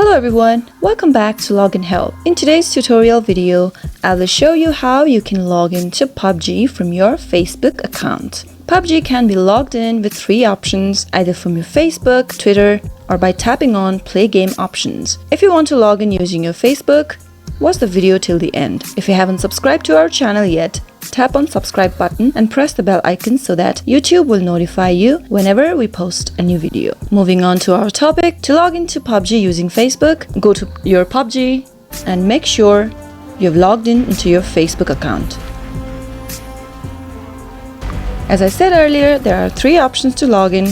Hello everyone, welcome back to Login Help. In today's tutorial video, I will show you how you can log into PUBG from your Facebook account. PUBG can be logged in with three options, either from your Facebook, Twitter, or by tapping on Play Game options. If you want to log in using your Facebook, watch the video till the end. If you haven't subscribed to our channel yet, tap on subscribe button and press the bell icon so that YouTube will notify you whenever we post a new video. Moving on to our topic, to log into PUBG using Facebook, go to your PUBG and make sure you've logged in into your Facebook account. As I said earlier, there are three options to log in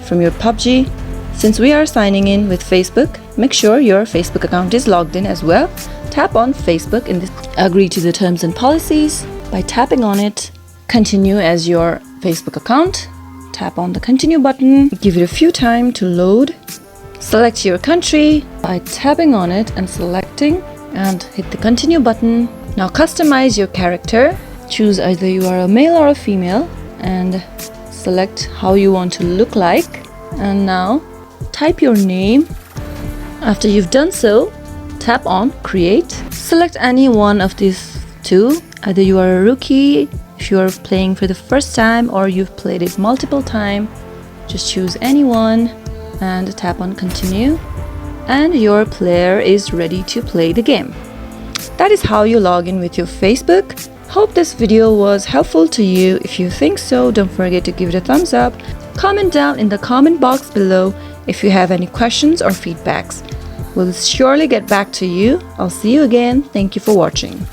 from your PUBG. Since we are signing in with Facebook, make sure your Facebook account is logged in as well. Tap on Facebook and agree to the terms and policies. By tapping on it, continue as your Facebook account. Tap on the continue button, give it a few time to load. Select your country by tapping on it and selecting, and hit the continue button. Now customize your character. Choose either you are a male or a female and select how you want to look like. And now type your name. After you've done so, tap on create. Select any one of these two. Either you are a rookie, if you are playing for the first time, or you've played it multiple times. Just choose any one and tap on continue, and your player is ready to play the game. That is how you log in with your Facebook. Hope this video was helpful to you. If you think so, don't forget to give it a thumbs up. Comment down in the comment box below if you have any questions or feedbacks. We'll surely get back to you. I'll see you again. Thank you for watching.